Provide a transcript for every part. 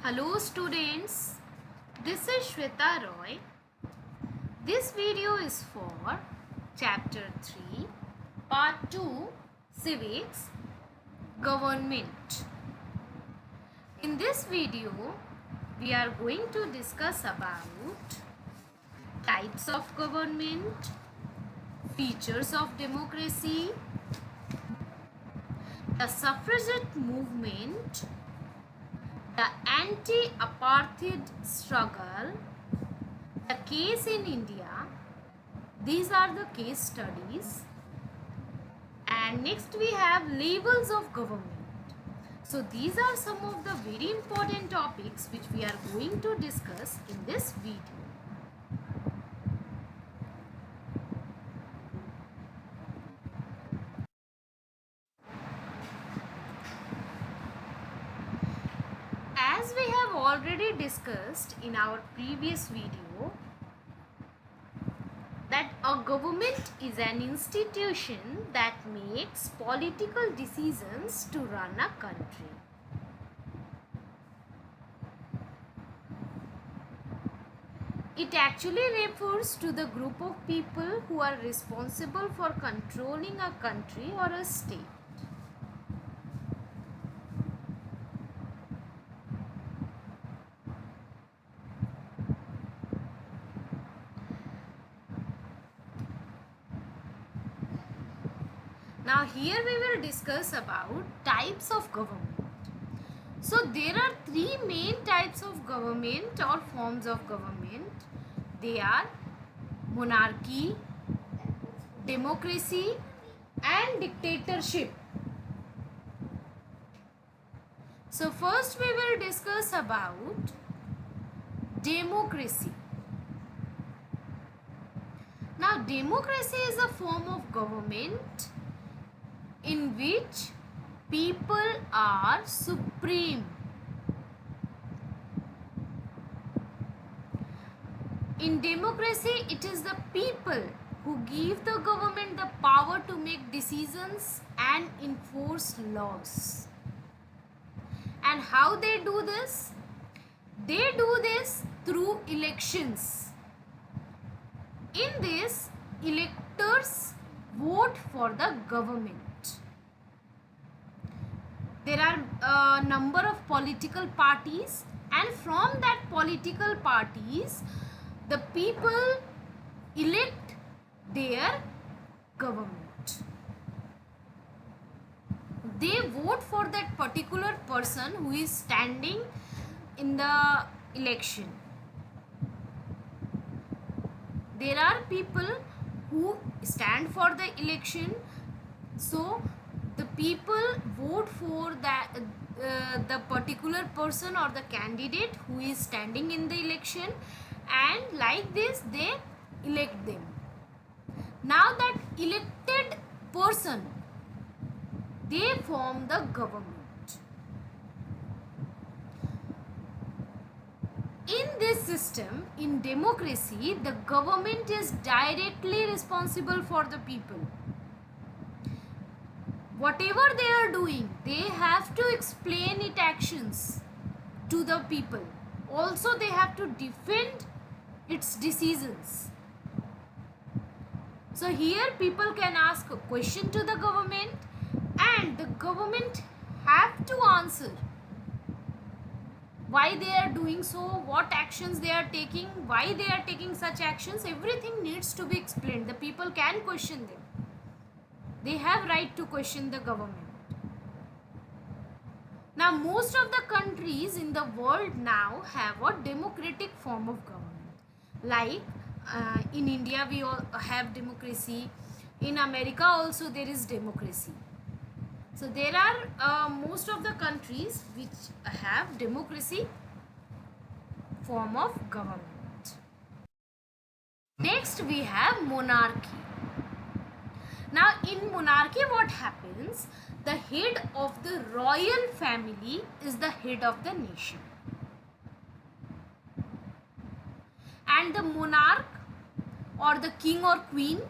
Hello students, this is Shweta Roy. This video is for chapter 3, part 2, Civics, Government. In this video, we are going to discuss about types of government, features of democracy, the suffragette movement, the anti-apartheid struggle, the case in India. These are the case studies. And next we have levels of government. So these are some of the very important topics which we are going to discuss in this video. As we have already discussed in our previous video, that a government is an institution that makes political decisions to run a country. It actually refers to the group of people who are responsible for controlling a country or a state. Now here we will discuss about types of government. So there are three main types of government or forms of government. They are monarchy, democracy and dictatorship. So first we will discuss about democracy. Now democracy is a form of government in which people are supreme. In democracy, it is the people who give the government the power to make decisions and enforce laws. And how they do this? They do this through elections. In this, electors vote for the government. There are a number of political parties, and from that political parties, the people elect their government. They vote for that particular person who is standing in the election. There are people who stand for the election, so the people vote for the particular person or the candidate who is standing in the election, and like this they elect them. Now that elected person, they form the government. In this system, in democracy, the government is directly responsible for the people. Whatever they are doing, they have to explain its actions to the people. Also, they have to defend its decisions. So here people can ask a question to the government, and the government have to answer why they are doing so, what actions they are taking, why they are taking such actions. Everything needs to be explained. The people can question them. They have right to question the government. Now most of the countries in the world now have a democratic form of government. Like in India we all have democracy. In America also there is democracy. So there are most of the countries which have democracy form of government. Next we have monarchy. Now in monarchy what happens? The head of the royal family is the head of the nation. And the monarch or the king or queen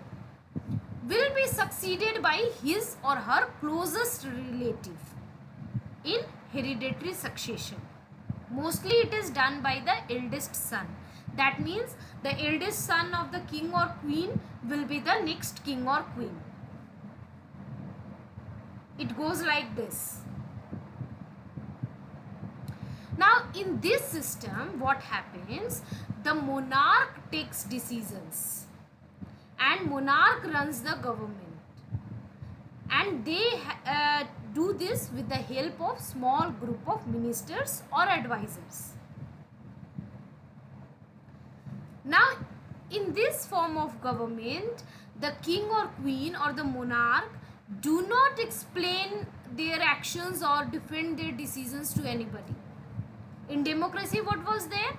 will be succeeded by his or her closest relative in hereditary succession. Mostly it is done by the eldest son. That means the eldest son of the king or queen will be the next king or queen. It goes like this. Now in this system what happens, the monarch takes decisions and monarch runs the government, and they do this with the help of small group of ministers or advisors. Now in this form of government, the king or queen or the monarch do not explain their actions or defend their decisions to anybody. In democracy what was there?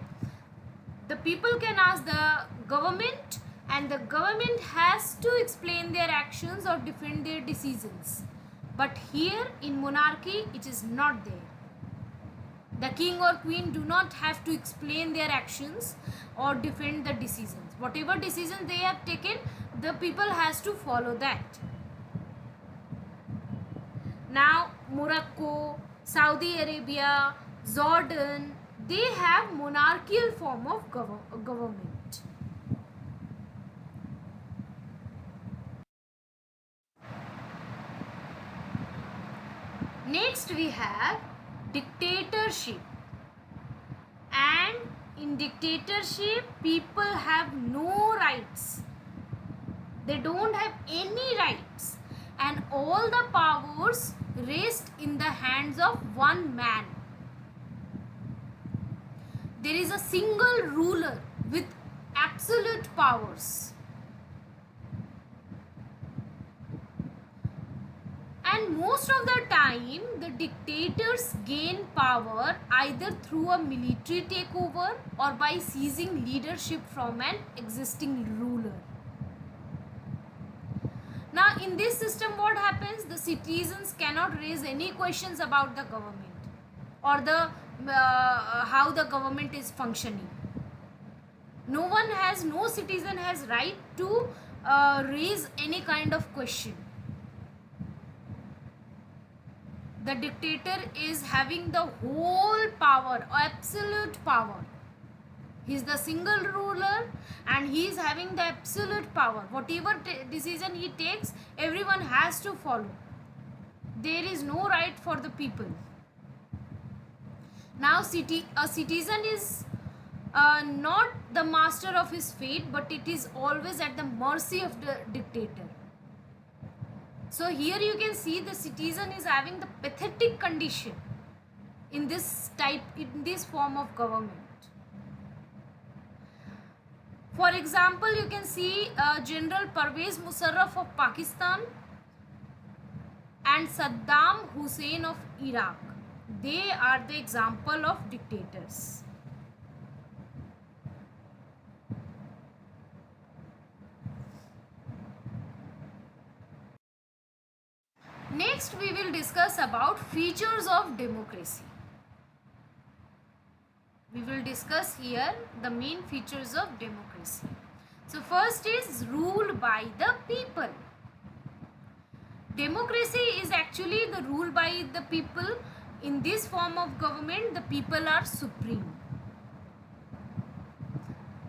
The people can ask the government and the government has to explain their actions or defend their decisions. But here in monarchy it is not there. The king or queen do not have to explain their actions or defend the decisions. Whatever decision they have taken, the people has to follow that. Now Morocco, Saudi Arabia, Jordan, they have monarchical form of government. Next we have dictatorship. And in dictatorship people have no rights. They don't have any rights, and all the powers rest in the hands of one man. There is a single ruler with absolute powers. And most of the time the dictators gain power either through a military takeover or by seizing leadership from an existing ruler. Now in this system what happens? The citizens cannot raise any questions about the government or the how the government is functioning. No citizen has right to raise any kind of question. The dictator is having the whole power, absolute power. He is the single ruler and he is having the absolute power. Whatever decision he takes, everyone has to follow. There is no right for the people. Now a citizen is not the master of his fate, but it is always at the mercy of the dictator. So here you can see the citizen is having the pathetic condition in this form of government. For example, you can see General Pervez Musharraf of Pakistan and Saddam Hussein of Iraq. They are the example of dictators. Next we will discuss about features of democracy. We will discuss here the main features of democracy. So first is rule by the people. Democracy is actually the rule by the people. In this form of government, the people are supreme.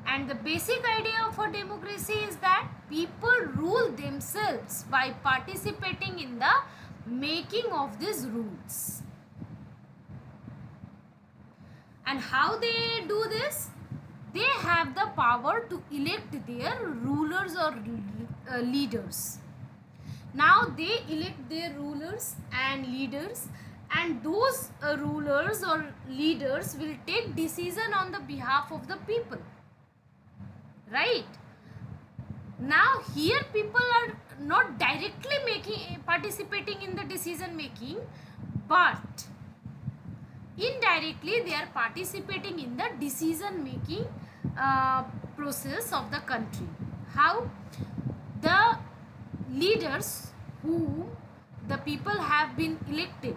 And the basic idea for democracy is that people rule themselves by participating in the making of these rules. And how they do this? They have the power to elect their rulers or leaders. Now they elect their rulers and leaders, and those rulers or leaders will take decision on the behalf of the people. Right? Now here people are not directly participating in the decision making, but indirectly they are participating in the decision making process of the country. How? The leaders whom the people have been elected,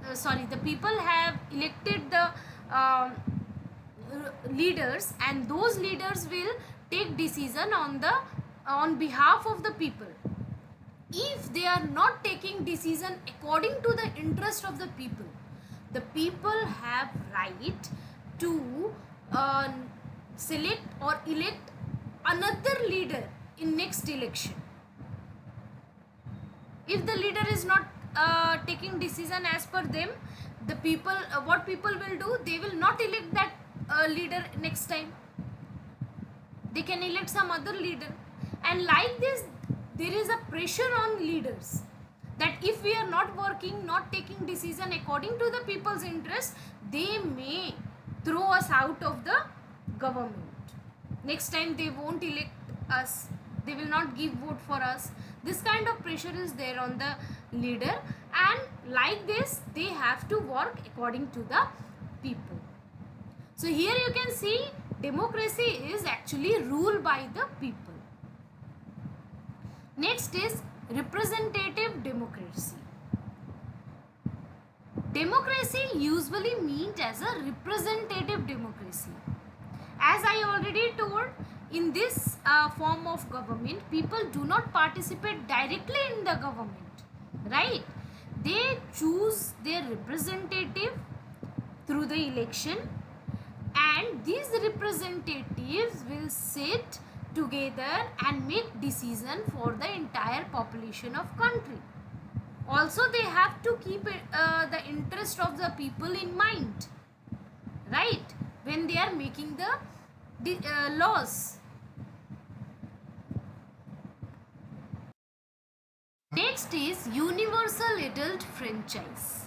the people have elected the leaders, and those leaders will take decision on behalf of the people. If they are not taking decision according to the interest of the people, the people have right to uh, select or elect another leader in next election. If the leader is not taking decision as per them, the people, what people will do, they will not elect that leader next time. They can elect some other leader. And like this, there is a pressure on leaders that if we are not working, not taking decision according to the people's interest, they may throw us out of the government. Next time they won't elect us, they will not give vote for us. This kind of pressure is there on the leader, and like this they have to work according to the people. So here you can see democracy is actually ruled by the people. Next is representative democracy. Democracy usually meant as a representative democracy. As I already told, in this form of government, people do not participate directly in the government, right? They choose their representative through the election, and these representatives will sit together and make decision for the entire population of country. Also, they have to keep the interest of the people in mind, right, when they are making the laws. Next is universal adult franchise,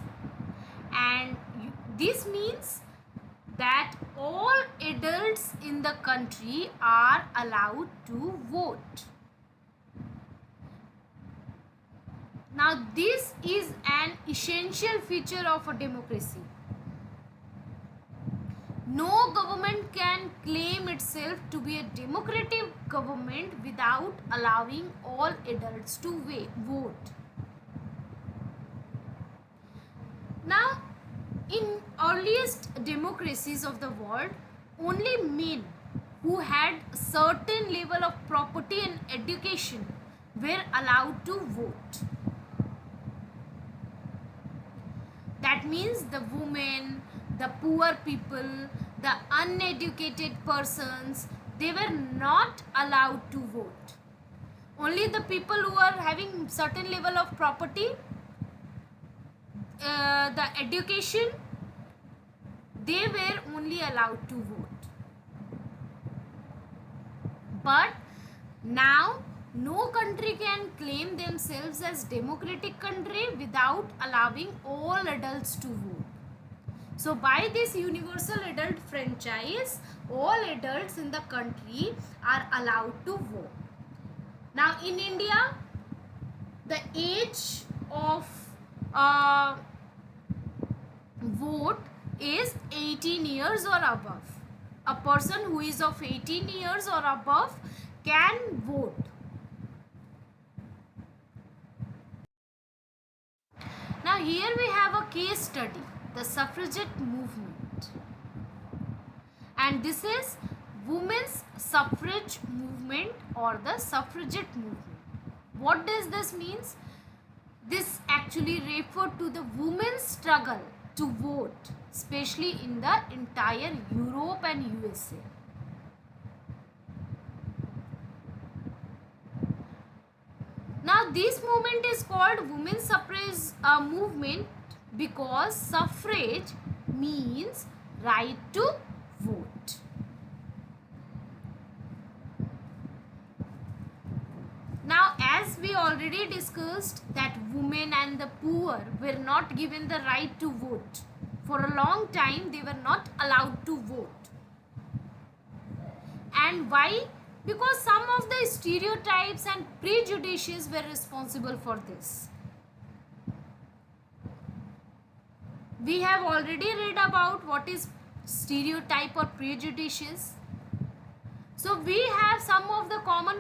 and this means that all adults in the country are allowed to vote. Now this is an essential feature of a democracy. No government can claim itself to be a democratic government without allowing all adults to vote. Now, in earliest democracies of the world, only men who had certain level of property and education were allowed to vote. That means the women, the poor people, the uneducated persons, they were not allowed to vote. Only the people who are having certain level of property, the education, they were only allowed to vote. But now no country can claim themselves as democratic country without allowing all adults to vote. So by this universal adult franchise, all adults in the country are allowed to vote. Now in India, the age of vote is 18 years or above. A person who is of 18 years or above can vote. Now here we have a case study, the suffragette movement, and this is women's suffrage movement or the suffragette movement. What does this means? This actually referred to the women's struggle to vote, especially in the entire Europe and USA. Now this movement is called women's suffrage movement because suffrage means right to vote. Now as we already discussed that women and the poor were not given the right to vote. For a long time they were not allowed to vote. And why? Because some of the stereotypes and prejudices were responsible for this. We have already read about what is stereotype or prejudices. So we have some of the common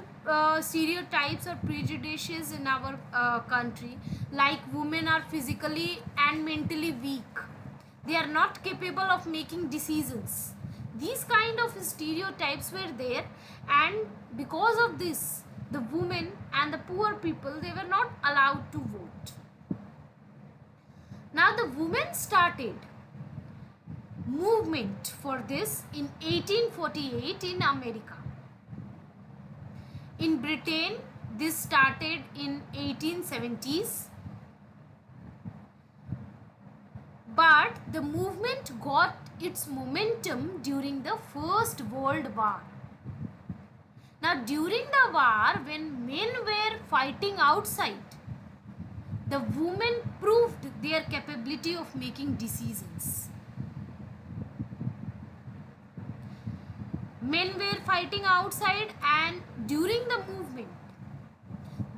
stereotypes or prejudices in our country, like women are physically and mentally weak. They are not capable of making decisions. These kind of stereotypes were there, and because of this, the women and the poor people, they were not allowed to vote. Now the women started movement for this in 1848 in America. In Britain, this started in 1870s, but the movement got its momentum during the First World War. Now, during the war, when men were fighting outside, the women proved their capability of making decisions. Men were fighting outside, and during the movement,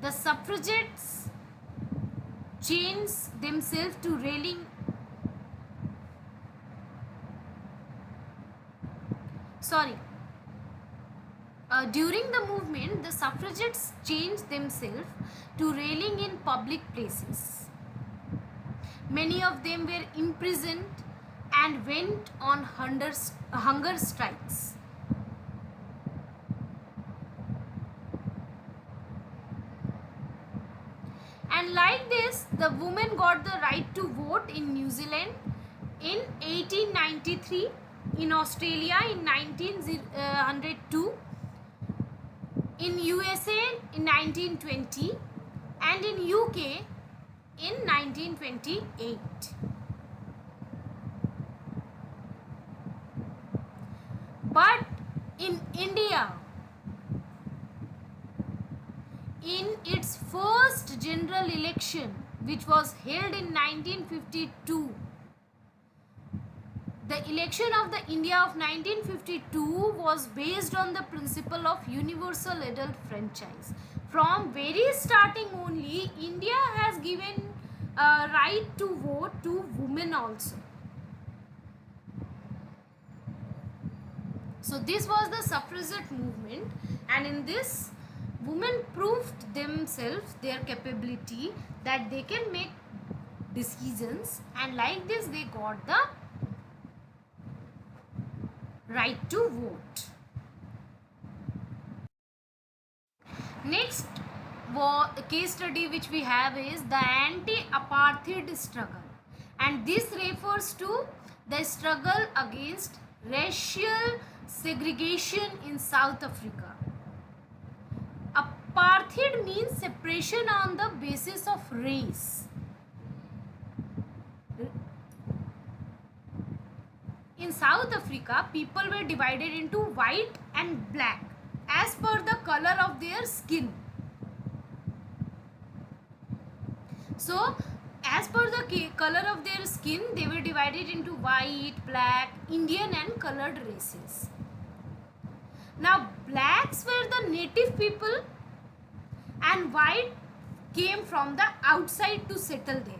the suffragettes changed themselves to railing. During the movement, the suffragettes changed themselves to railing in public places. Many of them were imprisoned and went on hunger strikes. And like this, the women got the right to vote in New Zealand in 1893, in Australia in 1902, in USA in 1920, and in UK in 1928. But in India, in its first general election, which was held in 1952, the election of the India of 1952 was based on the principle of universal adult franchise. From very starting only, India has given a right to vote to women also. So this was the suffragette movement, and in this, women proved themselves their capability that they can make decisions, and like this they got the right to vote. Next case study which we have is the anti-apartheid struggle, and this refers to the struggle against racial segregation in South Africa. Apartheid means separation on the basis of race. In South Africa, people were divided into white and black as per the color of their skin. So, as per the color of their skin, they were divided into white, black, Indian and colored races. Now, blacks were the native people and white came from the outside to settle there.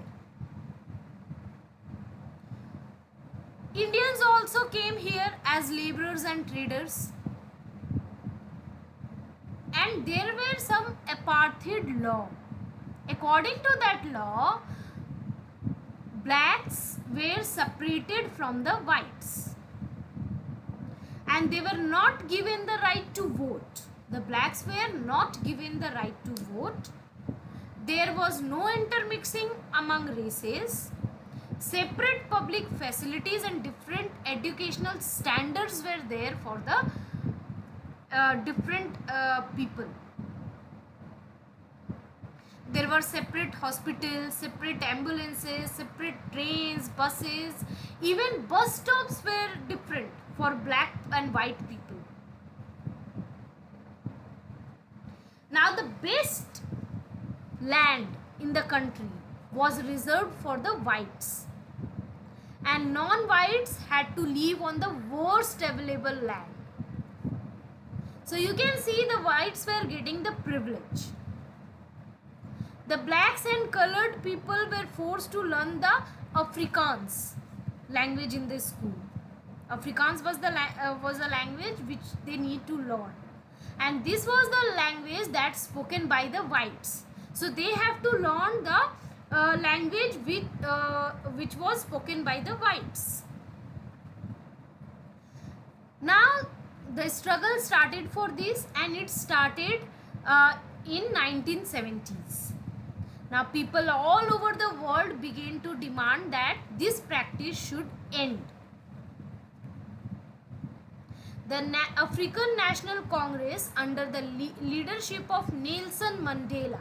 Indians also came here as laborers and traders, and there were some apartheid law. According to that law, blacks were separated from the whites and they were not given the right to vote. The blacks were not given the right to vote. There was no intermixing among races. Separate public facilities and different educational standards were there for the different people. There were separate hospitals, separate ambulances, separate trains, buses. Even bus stops were different for black and white people. Now the best land in the country was reserved for the whites, and non-whites had to live on the worst available land. So you can see the whites were getting the privilege. The blacks and colored people were forced to learn the Afrikaans language in this school. Afrikaans was a language which they need to learn, and this was the language that's spoken by the whites. So they have to learn the language which was spoken by the whites. Now the struggle started for this, and it started in 1970s. Now people all over the world began to demand that this practice should end. the African National Congress under the leadership of Nelson Mandela.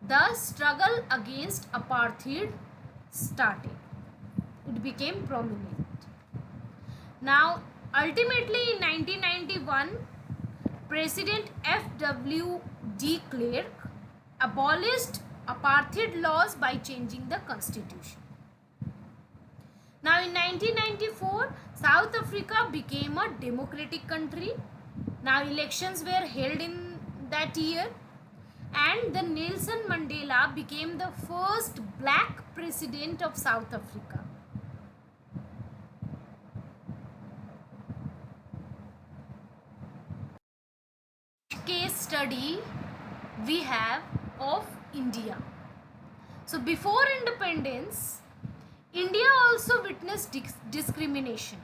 The struggle against apartheid started. It became prominent. Now, ultimately in 1991, President F.W. de Klerk abolished apartheid laws by changing the constitution. Now in 1994, South Africa became a democratic country. Now elections were held in that year, and the Nelson Mandela became the first black president of South Africa. Case study we have of India. So before independence, India also witnessed discrimination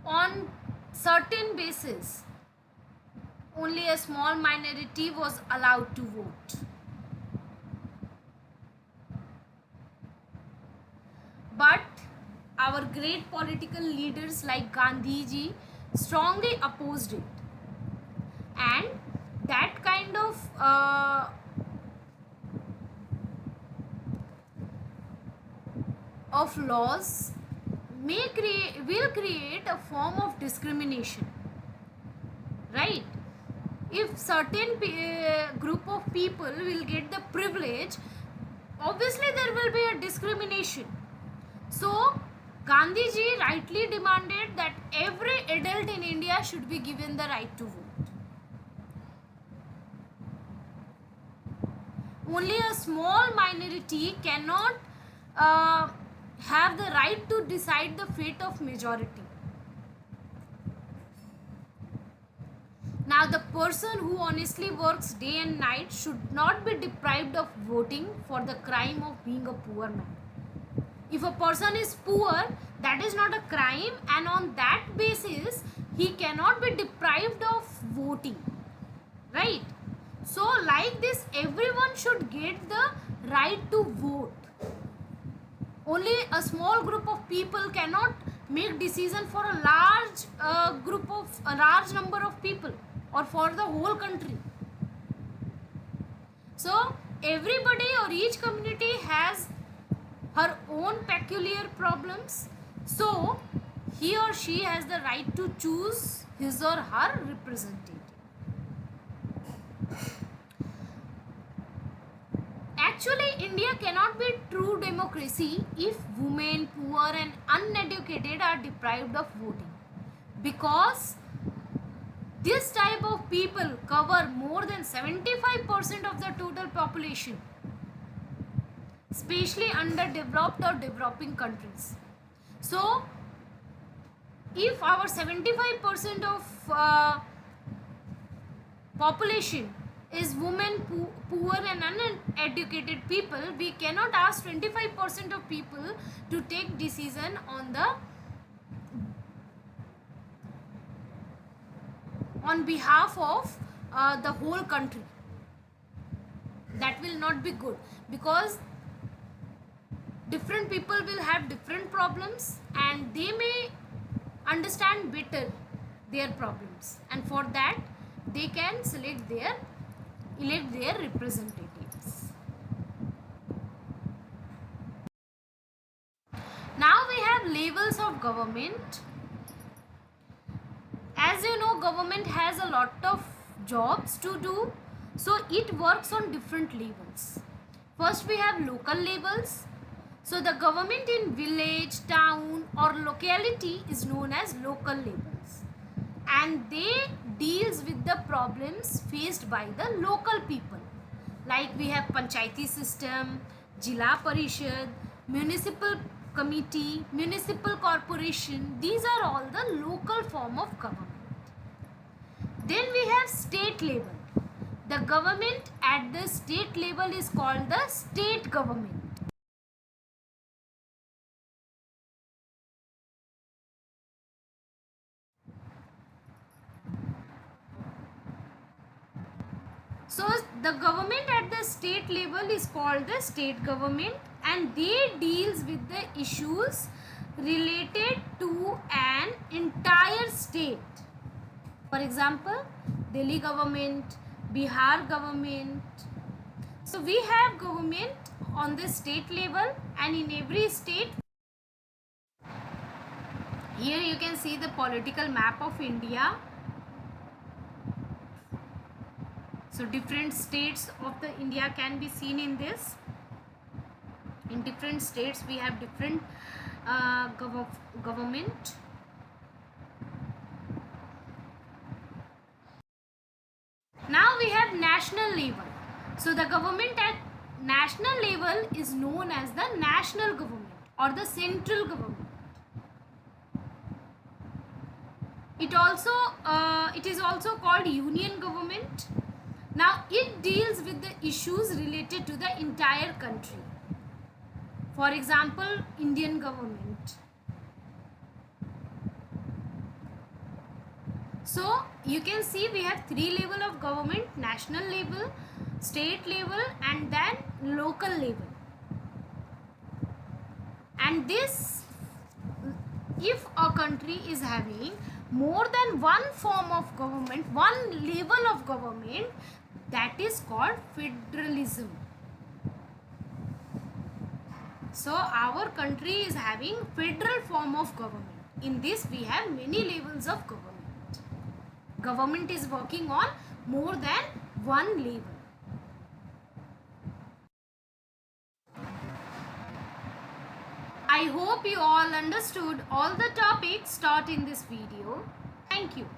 on certain basis. Only a small minority was allowed to vote. But our great political leaders like Gandhi ji strongly opposed it, and that kind of laws will create a form of discrimination, right? If certain group of people will get the privilege, obviously there will be a discrimination. So Gandhi ji rightly demanded that every adult in India should be given the right to vote. Only a small minority cannot have the right to decide the fate of majority. Now the person who honestly works day and night should not be deprived of voting for the crime of being a poor man. If a person is poor, that is not a crime, and on that basis he cannot be deprived of voting, right? So like this, everyone should get the right to vote. Only a small group of people cannot make decision for a large number of people or for the whole country. So everybody or each community has her own peculiar problems, so he or she has the right to choose his or her representative. Actually, India cannot be true democracy if women, poor and uneducated are deprived of voting, because this type of people cover more than 75% of the total population, especially underdeveloped or developing countries. So if our 75% of population is women, poor and uneducated people, we cannot ask 25% of people to take decision on behalf of the whole country. That will not be good, because different people will have different problems and they may understand better their problems, and for that they can elect their representatives. Now we have levels of government. As you know, government has a lot of jobs to do, so it works on different levels. First we have local levels. So the government in village, town or locality is known as local levels, and they deals with the problems faced by the local people. Like we have panchayati system, Jila Parishad, municipal committee, municipal corporation. These are all the local form of government. Then we have state level. The government at the state level is called the state government. So the government at the state level is called the state government, and they deals with the issues related to an entire state. For example, Delhi government, Bihar government. So we have government on the state level, and in every state, here you can see the political map of India. So different states of the India can be seen in this. In different states we have different government. Now we have national level. So the government at national level is known as the national government or the central government. It is also called union government. Now it deals with the issues related to the entire country. For example, Indian government. So you can see we have three level of government: national level, state level, and then local level. And this, if a country is having more than one form of government, one level of government, that is called federalism. So our country is having federal form of government. In this we have many levels of government. Government is working on more than one level. I hope you all understood all the topics taught in this video. Thank you.